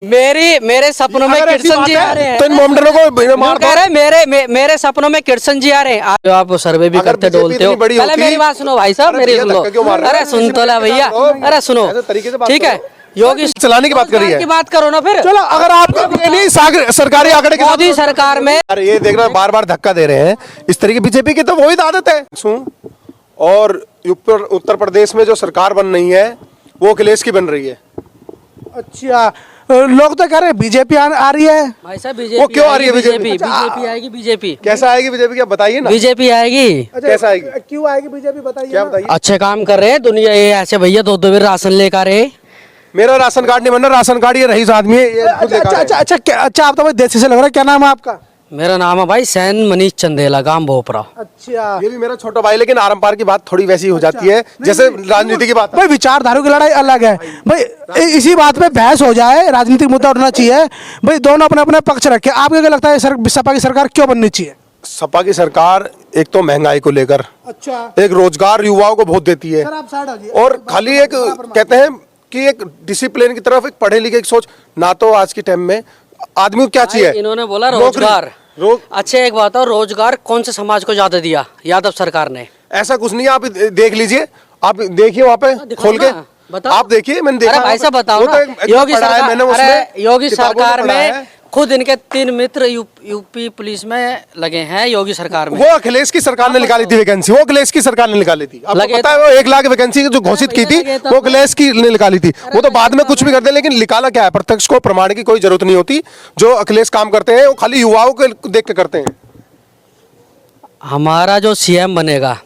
मेरे सपनों में कृष्ण जी आ रहे हैं, तो इन मोमडनों को मार दो। कह रहे मेरे सपनों में कृष्ण जी आ रहे हैं। आप सर्वे भी अगर करते बीजेपी डोलते हो, इतनी बड़ी पहले होती- मेरी बात सुनो भाई साहब, अरे मेरी भैया, सुन लो। धक्का क्यों मार रहे हो? अरे सुन तो ला भैया, अरे सुनो, ऐसे तरीके से बात ठीक है। करो। योगी चलाने की बात कर रही है। की बात करो ना फिर। चलो, अगर आप नहीं सरकारी आंकड़े के साथ- मोदी सरकार में अरे ये देखना, बार बार धक्का दे रहे हैं इस तरीके। बीजेपी की तो वही आदत है। और उत्तर प्रदेश में जो सरकार बन रही है वो अखिलेश की बन रही है। अच्छा, लोग तो कह रहे हैं बीजेपी आ रही है। भाई साहब बीजेपी वो क्यों आ रही है? बीजेपी आएगी, बीजेपी कैसा आएगी बीजेपी? क्या बताइए ना, बीजेपी आएगी। कैसा आएगी? क्यों आएगी बीजेपी, बताइए क्या ना। बताइए? अच्छे काम कर रहे हैं दुनिया, ये ऐसे भैया दो बार राशन लेकर आ रहे। मेरा राशन कार्ड नहीं बनना, राशन कार्ड ये रईस आदमी है, ये खुद लेकर आए। अच्छा, आप तो भाई देसी से लग रहा है। क्या नाम है आपका? मेरा नाम है भाई सैन मनीष चंदेला, गांव भोपरा। अच्छा, ये भी मेरा छोटा भाई, लेकिन आरंपार की बात थोड़ी वैसी हो जाती है जैसे राजनीति की बात है। भाई विचारधारा की लड़ाई अलग है भाई। इसी बात पे बहस हो जाए, राजनीतिक मुद्दा उठना चाहिए भाई। दोनों अपने अपने पक्ष रखे। आपको क्या लगता है सपा की सरकार क्यों बननी चाहिए? सपा की सरकार एक तो महंगाई को लेकर, अच्छा, एक रोजगार युवाओं को बहुत देती है, सर आप साइड हो जाइए। और खाली एक कहते हैं कि एक डिसिप्लिन की तरफ, एक पढ़े लिखे की सोच ना। तो आज के टाइम में आदमी को क्या चाहिए? इन्होंने बोला नौकरी। रोजगार। अच्छा एक बात और, रोजगार कौन से समाज को ज्यादा दिया यादव सरकार ने? ऐसा कुछ नहीं है, आप देख लीजिए, आप देखिए वहाँ पे दिखाओ खोल के, ना, बताओ। आप देखिए, मैंने देखा। अरे भाई साहब बताओ वो ना, तो एक योगी पढ़ा है सरकार, मैंने उसमें, अरे योगी किताबों में सरकार पढ़ा में है। खुद इनके 3 मित्र यूपी पुलिस में लगे हैं योगी सरकार में। वो अखिलेश की सरकार ने निकाली थी वैकेंसी, वो अखिलेश की सरकार ने निकाली थी। आपको लगे पता है वो 1 लाख वैकेंसी जो घोषित की थी लगे तो- वो अखिलेश की ने निकाली थी। वो तो बाद में कुछ भी करते हैं, लेकिन निकाला क्या है? प्रत्यक्ष को प्रमाण की कोई जरूरत नहीं होती। जो अखिलेश काम करते हैं वो खाली युवाओं को देख के करते हैं। हमारा जो सीएम बनेगा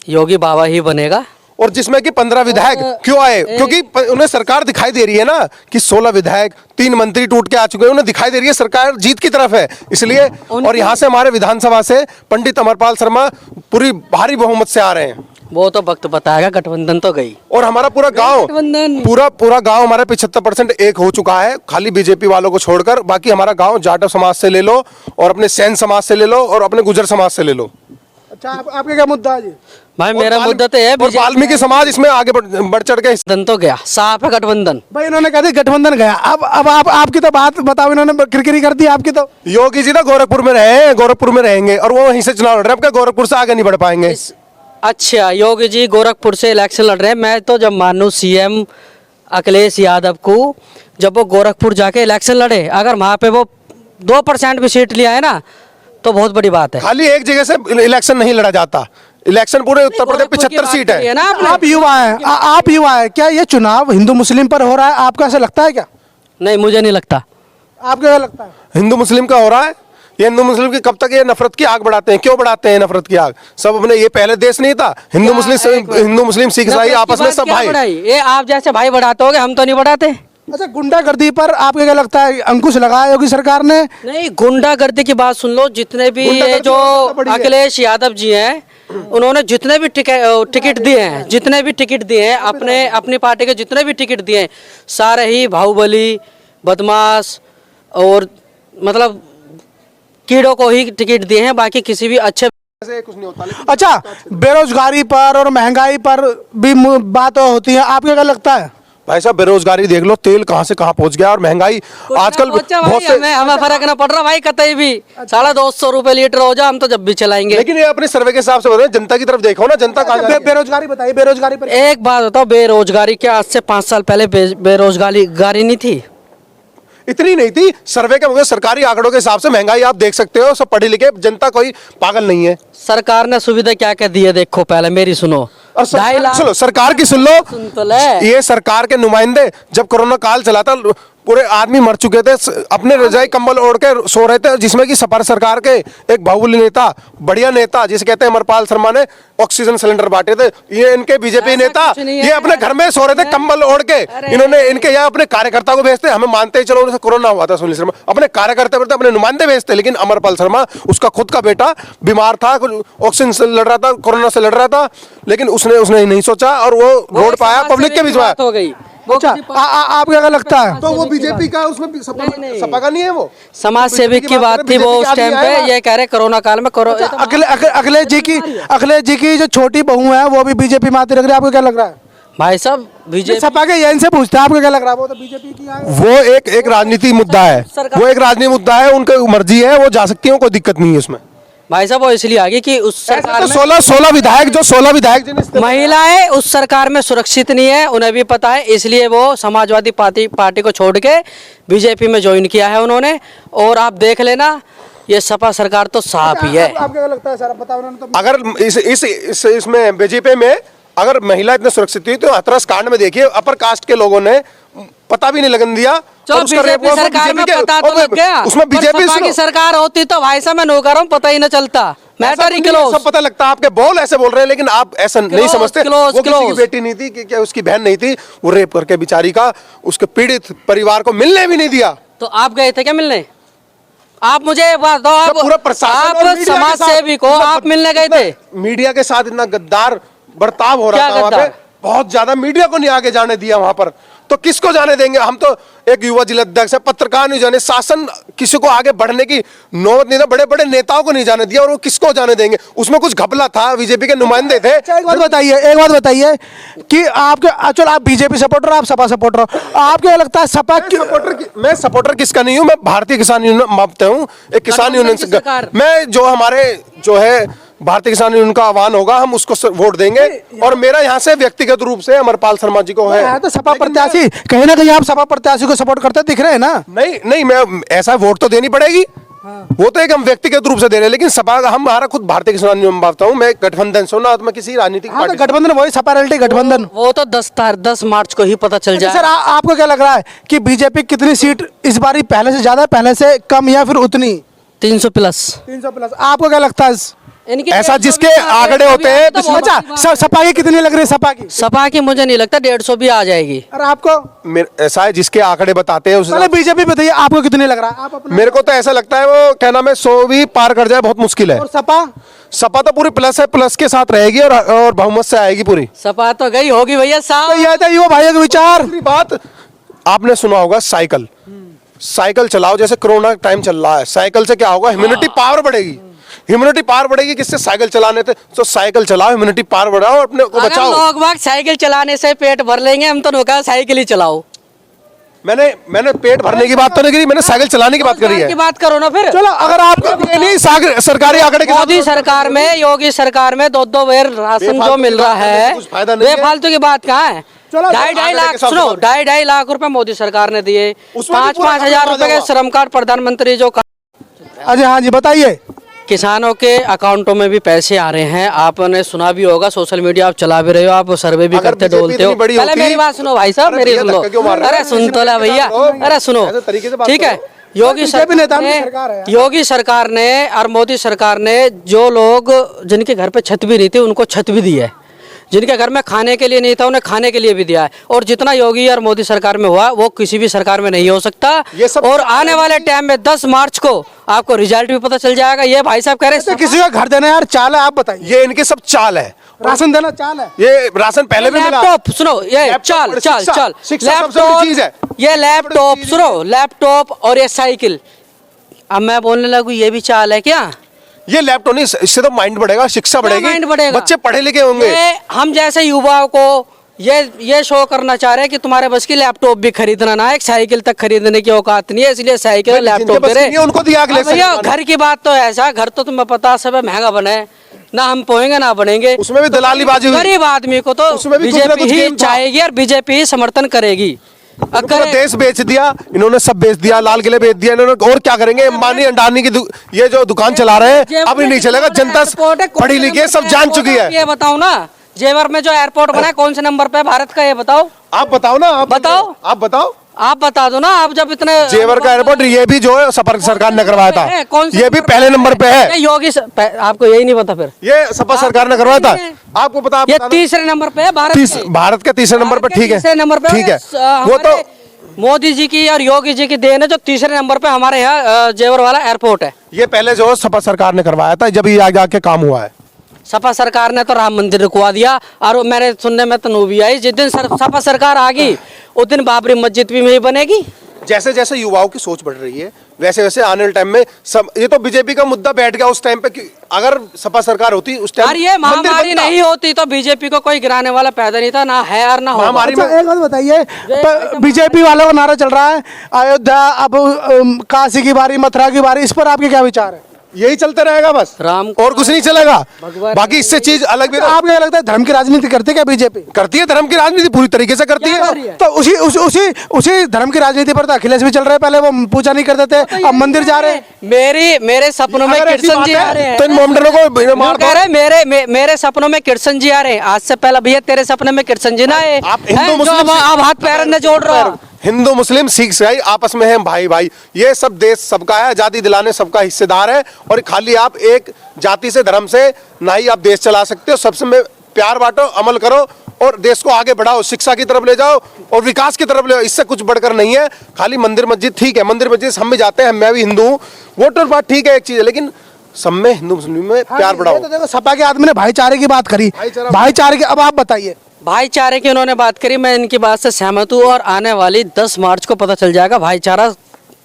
योगी बाबा ही बनेगा। और जिसमें कि 15 विधायक क्यों आए? क्योंकि उन्हें सरकार दिखाई दे रही है ना कि 16 विधायक, 3 मंत्री टूट के आ चुके हैं। उन्हें दिखाई दे रही है सरकार जीत की तरफ है, इसलिए। और यहाँ से हमारे विधानसभा से पंडित अमरपाल शर्मा पूरी भारी बहुमत से आ रहे हैं। वो तो वक्त बताएगा, गठबंधन तो गई। और हमारा पूरा गांव, गठबंधन पूरा गांव हमारा 75% एक हो चुका है, खाली बीजेपी वालों को छोड़कर। बाकी हमारा गांव जाटव समाज से ले लो, और अपने सैन समाज से ले लो, और अपने गुजर समाज से ले लो। अच्छा, आपके क्या मुद्दा है जी? भाई मेरा मुद्दा तो है, और वाल्मीकि समाज इसमें आगे बढ़ चढ़ के गठबंधन तो गया, साफ है गठबंधन। भाई इन्होंने कहा था गठबंधन गया। अब आपकी तो बात बताओ, इन्होंने किरकिरी कर दी आपकी तो। योगी जी ना गोरखपुर में रहे, गोरखपुर में रहेंगे, और वो वहीं से चुनाव लड़ रहे हैं। अब क्या गोरखपुर से आगे नहीं बढ़ पाएंगे? अच्छा, योगी जी गोरखपुर से इलेक्शन लड़ रहे हैं। मैं तो जब मानूं सीएम अखिलेश यादव को, जब वो गोरखपुर जाके इलेक्शन लड़े, अगर वहाँ पे वो 2% भी सीट लिया है ना, तो बहुत बड़ी बात है। खाली एक जगह से इलेक्शन नहीं लड़ा जाता, इलेक्शन पूरे उत्तर प्रदेश 75 सीट है। ना आप युवा हैं, आप युवा हैं, क्या ये चुनाव हिंदू मुस्लिम पर हो रहा है? आपको ऐसा लगता है क्या? नहीं, मुझे नहीं लगता। आपको क्या लगता है? हिंदू मुस्लिम का हो रहा है। ये हिंदू मुस्लिम की कब तक ये नफरत की आग बढ़ाते हैं? क्यों बढ़ाते हैं नफरत की आग? सब अपने, ये पहले देश नहीं था? हिंदू मुस्लिम सिख ईसाई आपस में सब भाई। ये आप जैसे भाई बढ़ाते होगे, हम तो नहीं बढ़ाते। अच्छा, गुंडागर्दी पर आपको क्या लगता है अंकुश लगाया योगी सरकार ने? नहीं, गुंडागर्दी की बात सुन लो। जितने भी ये जो अखिलेश यादव जी हैं, उन्होंने जितने भी टिकट दिए हैं, जितने भी टिकट दिए हैं अपनी पार्टी के, जितने भी टिकट दिए हैं, सारे ही बाहुबली, बदमाश और मतलब कीड़ों को ही टिकट दिए हैं। बाकी किसी भी अच्छे कुछ नहीं होता। अच्छा, बेरोजगारी पर और महंगाई पर भी बात होती है। आपको क्या लगता है? भाई साहब बेरोजगारी देख लो, तेल कहाँ से कहाँ पहुंच गया, और महंगाई आजकल बहुत से। हमें फर्क ना पड़ रहा भाई कतई भी। 250 रुपए लीटर हो जाए, हम तो जब भी चलाएंगे। लेकिन ये अपने सर्वे के हिसाब से बोल रहे हैं, जनता की तरफ देखो ना, जनता कहाँ जा रही है? बेरोजगारी बताइए, बेरोजगारी पर। एक बात बताओ, बेरोजगारी क्या आज से 5 साल पहले बेरोजगारी नहीं थी? इतनी नहीं थी। सर्वे के मुझे सरकारी आंकड़ों के हिसाब से महंगाई आप देख सकते हो। सब पढ़े लिखे जनता, कोई पागल नहीं है। सरकार ने सुविधा क्या क्या दी है देखो, पहले मेरी सुनो। और 2.5 लाख सुनो, सरकार की सुन लो। सुन तो ले। ये सरकार के नुमाइंदे, जब कोरोना काल चला था, पूरे आदमी मर चुके थे, अपने रजाई कंबल ओढ़ के सो रहे थे, जिसमें कि सपा सरकार के एक बाहुबली नेता, बढ़िया नेता जिसे कहते हैं अमरपाल शर्मा ने ऑक्सीजन सिलेंडर बांटे थे। ये इनके बीजेपी नेता, ये अपने घर में सो रहे थे कंबल ओढ़ के। इन्होंने इनके यहाँ अपने कार्यकर्ता को भेजते, हमें मानते हैं चलो उनसे कोरोना हुआ था, सुनील शर्मा अपने कार्यकर्ता भेजते, अपने नुमाइंदे भेजते। लेकिन अमरपाल शर्मा, उसका खुद का बेटा बीमार था, ऑक्सीजन से लड़ रहा था, कोरोना से लड़ रहा था, लेकिन उसने नहीं सोचा, और वो रोड पे आया, पब्लिक के बीच में हो गई। अच्छा, आपको क्या लगता है? तो वो बीजेपी का, उसमें सपा का नहीं है। वो समाज सेविक की बात थी वो उस टाइम पे। ये कह रहे कोरोना काल में अखिलेश जी की जो छोटी बहू है वो भी बीजेपी में आती लग रही है। आपको क्या लग रहा है? भाई साहब बीजेपी सपा के यहीं से पूछते हैं, आपको क्या लग रहा है? वो तो बीजेपी की आए। वो एक राजनीति मुद्दा है, वो एक राजनीति मुद्दा है, उनकी मर्जी है, वो जा सकती है, कोई दिक्कत नहीं है उसमें। भाई साहब वो इसलिए आ गई कि उस सरकार तो में 16 विधायक जिन्हें महिलाएं उस सरकार में सुरक्षित नहीं है, उन्हें भी पता है, इसलिए वो समाजवादी पार्टी को छोड़ के बीजेपी में ज्वाइन किया है उन्होंने। और आप देख लेना ये सपा सरकार तो साफ ही है। आपको क्या लगता है सर, बताओ। उन्होंने तो अगर इसमें बीजेपी में अगर महिला इतने सुरक्षित हुई तो हाथरस कांड में देखिए अपर कास्ट के लोगों ने पता भी नहीं लगन दिया। और उसका रेप हुआ, सरकार में BJP पता तो लग गया, उसमें बीजेपी की सरकार होती तो भाई साहब मैं नो कर रहा हूँ, पता ही न चलता। मैटर ही क्लोज। सब पता लगता है, आपके बोल ऐसे बोल रहे हैं, लेकिन आप ऐसा नहीं समझते। close, वो किसी की close। बेटी नहीं थी कि क्या उसकी बहन नहीं थी, वो रेप करके बेचारी का उसके पीड़ित परिवार को मिलने भी नहीं दिया। तो आप गए थे क्या मिलने? आप मुझे बात दो, आप पूरा प्रशासन और आप मीडिया के समाज साथ सेवी को आप मिलने गए थे? मीडिया के साथ इतना गद्दार बर्ताव हो रहा क्या था वहां पे, गद्दार? बहुत ज्यादा। मीडिया को नहीं आगे जाने दिया वहां पर, तो किसको जाने देंगे? हम तो एक युवा जिला अध्यक्ष है, पत्रकार नहीं जाने, शासन किसी को आगे बढ़ने की नौबत नहीं था, बड़े बड़े नेताओं को नहीं जाने दिया, और वो किसको जाने देंगे? उसमें कुछ घपला था, बीजेपी के नुमाइंदे थे। एक बात बताइए कि आपके, चलो आप बीजेपी सपोर्टर, आप सपा सपोर्टर, आपको क्या लगता है सपा की? मैं सपोर्टर किसका नहीं हूं, मैं भारतीय किसान यूनियन मापता हूं, एक किसान यूनियन से। मैं जो हमारे जो है भारतीय किसान यूनियन का आह्वान होगा, हम उसको वोट देंगे। और मेरा यहाँ से व्यक्तिगत रूप से अमरपाल शर्मा जी को है। तो सपा प्रत्याशी, कहीं ना कहीं आप सपा प्रत्याशी को सपोर्ट करते दिख रहे हैं ना? नहीं, मैं ऐसा वोट तो देनी पड़ेगी। वो तो एक हम व्यक्तिगत रूप से दे रहे हैं, लेकिन सपा हमारा खुद भारतीय किसान यूनियन मापता हूँ। मैं गठबंधन से ना, मैं किसी राजनीतिक हाँ, तो गठबंधन वही सपा रेलटी गठबंधन। वो तो 10 मार्च को ही पता चल जाए। सर आपको क्या लग रहा है कि बीजेपी कितनी सीट इस बार पहले से ज्यादा, पहले से कम, या फिर उतनी? 300 प्लस। 300 प्लस। आपको क्या लगता है? ऐसा जिसके आंकड़े होते हैं। अच्छा, सपा की कितनी लग रही है? सपा की मुझे नहीं लगता 150 भी आ जाएगी। और आपको? ऐसा है जिसके आंकड़े बताते हैं पहले बीजेपी बताइए, आपको कितनी लग रहा है? आप अपना। मेरे को तो ऐसा लगता है वो क्या नाम है, 100 भी पार कर जाए बहुत मुश्किल है। और सपा तो पूरी प्लस है, प्लस के साथ रहेगी और बहुमत से आएगी पूरी। सपा तो गई होगी भैया साहब। यह था युवा भाइयों का विचार। बात आपने सुना होगा, साइकिल चलाओ, जैसे कोरोना टाइम चल रहा है, साइकिल से क्या होगा? इम्यूनिटी पावर बढ़ेगी। इम्यूनिटी पावर बढ़ेगी किससे? साइकिल चलाने से। तो साइकिल चलाओ, इम्यूनिटी पावर बढ़ाओ, अपने को बचाओ। लोग बाग साइकिल चलाने से पेट भर लेंगे, हम तो कहा साइकिल ही चलाओ। मैंने पेट भरने की बात तो नहीं करी, मैंने साइकिल चलाने की बात करी है। की बात करो ना फिर। चलो, अगर आपको नहीं, सरकारी आंकड़े के मोदी सरकार में, योगी सरकार में 2-2 बार राशन जो मिल रहा है, बेफालतू की बात कहाँ है? 2.5 लाख, सुनो, 2.5 लाख रुपए मोदी सरकार ने दिए, 5-5 हजार रुपए के श्रम कार्ड प्रधानमंत्री जो। अजय हाँ जी बताइए। किसानों के अकाउंटों में भी पैसे आ रहे हैं, आपने सुना भी होगा, सोशल मीडिया आप चला भी रहे हो, आप सर्वे भी करते डोलते हो। पहले मेरी बात सुनो भाई साहब, मेरी सुन लो। अरे सुन तो ला भैया, अरे सुनो, ठीक है। योगी सरकार ने और मोदी सरकार ने जो लोग जिनके घर पे छत भी नहीं थी उनको छत भी दी है, जिनके घर में खाने के लिए नहीं था उन्हें खाने के लिए भी दिया है। और जितना योगी और मोदी सरकार में हुआ वो किसी भी सरकार में नहीं हो सकता। और आने वाले टाइम में 10 मार्च को आपको रिजल्ट भी पता चल जाएगा। ये भाई साहब कह रहे हैं किसी का घर देना यार चाल है, आप बताइए। ये इनके सब चाल है, राशन देना चाल है। ये राशन पहले भी मिला। लैपटॉप सुनो, ये चाल लैपटॉप, ये लैपटॉप सुनो, लैपटॉप और ये साइकिल। अब मैं बोलने लगूं ये भी चाल है क्या? ये लैपटॉप नहीं, इससे तो माइंड बढ़ेगा, शिक्षा बढ़ेगी, माइंड बढ़ेगा, बच्चे पढ़े लिखे होंगे। हम जैसे युवाओं को ये शो करना चाह रहे हैं कि तुम्हारे बस की लैपटॉप भी खरीदना ना है, एक साइकिल तक खरीदने की औकात नहीं है, इसलिए साइकिल लैपटॉप दे रहे उनको दिया। भैया घर की बात तो ऐसा, घर तो तुम्हें पता सब महंगा बना है ना, हम पोएंगे ना बनेंगे, उसमें भी दलालीबाजी। गरीब आदमी को तो बीजेपी ही चाहेगी और बीजेपी ही समर्थन करेगी। अगर देश बेच दिया इन्होंने, सब बेच दिया, लाल किले बेच दिया इन्होंने, और क्या करेंगे? अंबानी अंडानी की ये जो दुकान चला रहे हैं अब नहीं चलेगा। जनता पढ़ी लिखी है, सब जान चुकी है। ये बताओ ना, जेवर में जो एयरपोर्ट बना है कौन से नंबर पे भारत का, ये बताओ। आप बताओ ना, आप बताओ, आप बता दो ना। आप जब इतने जेवर का एयरपोर्ट ये भी जो है सरकार ने करवाया था, ये भी पहले नंबर पे है। योगी आपको यही नहीं पता? फिर ये सपा सरकार ने करवाया था, आपको पता? ये तीसरे नंबर पे है भारत के तीसरे नंबर पे। ठीक है, तीसरे नंबर पे, ठीक है। वो तो मोदी जी की और योगी जी की देन है जो तीसरे नंबर पे हमारे यहाँ जेवर वाला एयरपोर्ट है। ये पहले जो सपा सरकार ने करवाया था, जब ये आगे आके काम हुआ है। सपा सरकार ने तो राम मंदिर रुकवा दिया, और मेरे सुनने में तो नूबी आई, जिस दिन सपा सरकार आ गई उस दिन बाबरी मस्जिद भी नहीं बनेगी। जैसे जैसे युवाओं की सोच बढ़ रही है वैसे वैसे आने वाले टाइम में सब, ये तो बीजेपी का मुद्दा बैठ गया उस टाइम पे कि अगर सपा सरकार होती उस टाइम और ये महामारी नहीं होती तो बीजेपी को कोई गिराने वाला पैदा नहीं था, ना है और ना होगा। महामारी अच्छा, एक बात बताइए, बीजेपी वालों का नारा चल रहा है अयोध्या, अब काशी की बारी, मथुरा की बारी, इस पर आपके क्या विचार है? यही चलते रहेगा बस, राम और कुछ नहीं चलेगा। बाकी इससे चीज अलग भी आपको क्या लगता है धर्म की राजनीति करती है क्या बीजेपी? करती है, धर्म की राजनीति पूरी तरीके से करती है। तो उसी धर्म की राजनीति पर तो अखिलेश भी चल रहे हैं। पहले वो पूजा नहीं करते थे, अब मंदिर जा रहे हैं। मेरे सपनों में अगर ऐसी कृष्ण बात जी है, आ रहे हैं। तो इन मोमडनों को यूं मार कह दो। रहे मेरे सपनों में कृष्ण जी आ रहे हैं। आज से पहले भैया तेरे सपने में कृष्ण जी ना आए, आप हिंदू हैं, जो मुस्लिम आप हाथ पैर ने जोड़ रहे हो। हिंदू मुस्लिम सिख ईसाई आपस में हैं भाई भाई, ये सब देश सबका है, आजादी दिलाने सबका हिस्सेदार है। और खाली आप एक जाति से धर्म से ना ही आप देश चला सकते हो। सबसे में प्यार बांटो, अमल करो और देश को आगे बढ़ाओ, शिक्षा की तरफ ले जाओ और विकास की तरफ ले जाओ। इससे कुछ बढ़कर नहीं है। खाली मंदिर मस्जिद ठीक है, मंदिर मस्जिद हम भी जाते हैं, मैं भी हिंदू हूँ, वोट और बात ठीक है, एक चीज है, लेकिन सब में हिंदू मुस्लिम में प्यार बढ़ाओ। तो देखो सपा के आदमी ने भाईचारे की बात करी, भाईचारे की, अब आप बताइए। भाईचारे की उन्होंने बात करी, मैं इनकी बात से सहमत हूँ। और आने वाली 10 मार्च को पता चल जाएगा भाईचारा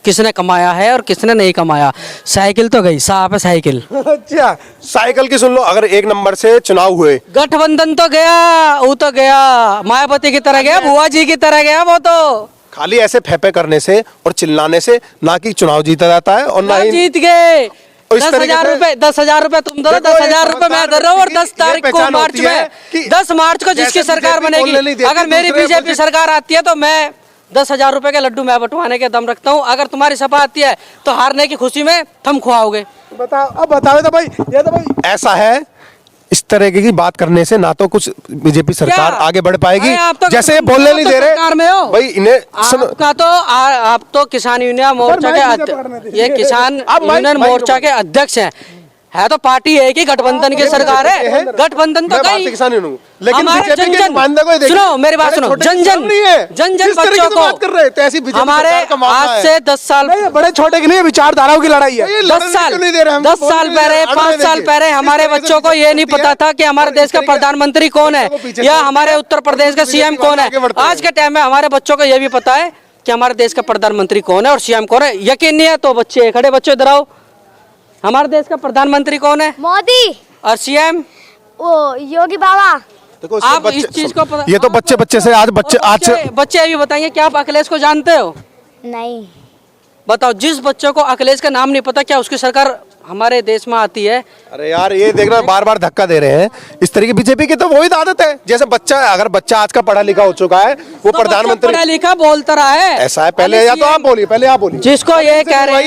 किसने कमाया है और किसने नहीं कमाया। साइकिल तो गई, साहब है साइकिल। अच्छा, साइकिल की सुन लो, अगर 1 नंबर से चुनाव हुए, गठबंधन तो गया, वो तो गया, मायावती की तरह गया, बुआ जी की तरह गया वो तो। खाली ऐसे फेफे करने से और चिल्लाने से ना कि चुनाव जीता जाता है और ना ही जीत गए। और इस 10,000 रुपए, 10,000 रुपए तुम दो, देखो, 10,000 रुपए मैं दे रहा हूँ। और 10 तारीख को मार्च होती है में, कि 10 मार्च को जिसकी जैसे सरकार बीजेपी बोलने नहीं बनेगी, देती, अगर मेरी दूसरे बीजेपी अपोजिट- सरकार आती है तो मैं 10,000 रुपए के लड्डू मैं बंटवाने के दम रखता हूँ। अगर तुम्हारी सपा आती है तो हारने की खुशी में थम खुआओगे। बताओ, अब बताओ तो भाई, ये तो भाई ऐसा है। इस तरह की बात करने से ना तो कुछ बीजेपी सरकार क्या? आगे बढ़ पाएगी, अरे आप तो जैसे ये बोलने नहीं तो दे सरकार में हो। रहे भाई इन्हें सुनो। आपका तो आप तो किसान यूनियन मोर्चा माइक मुझे के पकड़ने दीजिए। ये किसान आप माइक- यूनियन माइक मोर्चा के अध्यक्ष हैं। है तो पार्टी है कि गठबंधन की सरकार है, गठबंधन तो मैं गई। भारतीय किसान यूनियन हूँ, लेकिन हमारे बीजेपी के जन नुमाइंदे को ही देखिए। सुनो मेरी बात अरे सुनो, छोटे जन किसान नहीं है। जन किस तरीके बच्चों से बात कर रहे हैं? तो ऐसी को बीजेपी हमारे सरकार का मामला आज है। से 10 साल, नहीं, बड़े छोटे की नहीं, विचारधाराओं की लड़ाई है। ये 10 लड़ने साल क्यों नहीं दे रहे हम? 10 साल पहले, 5 साल पहले हमारे बच्चों को ये नहीं पता था कि हमारे देश का प्रधानमंत्री कौन है या हमारे उत्तर प्रदेश का सीएम कौन है। आज के टाइम में हमारे बच्चों को ये भी पता है कि हमारे देश का प्रधानमंत्री कौन है और सीएम कौन है। यकीन नहीं है तो बच्चे खड़े, बच्चे इधर आओ। हमारे देश का प्रधानमंत्री कौन है मोदी और सीएम? वो योगी बाबा। देखो आप इस चीज को पता, ये तो बच्चे से आज बच्चे अभी बताइए क्या आप अखिलेश को जानते हो? नहीं, बताओ, जिस बच्चों को अखिलेश का नाम नहीं पता क्या उसकी सरकार हमारे देश में आती है? अरे यार ये देखना बार बार धक्का दे रहे हैं इस तरीके। बीजेपी की तो वही आदत है, जैसे बच्चा अगर बच्चा आज का पढ़ा लिखा हो चुका है वो तो बच्चा प्रधानमंत्री पढ़ा लिखा बोलता रहा है। ऐसा है। पहले या तो आप बोलिए, पहले आप बोलिए। जिसको ये कह रहे हैं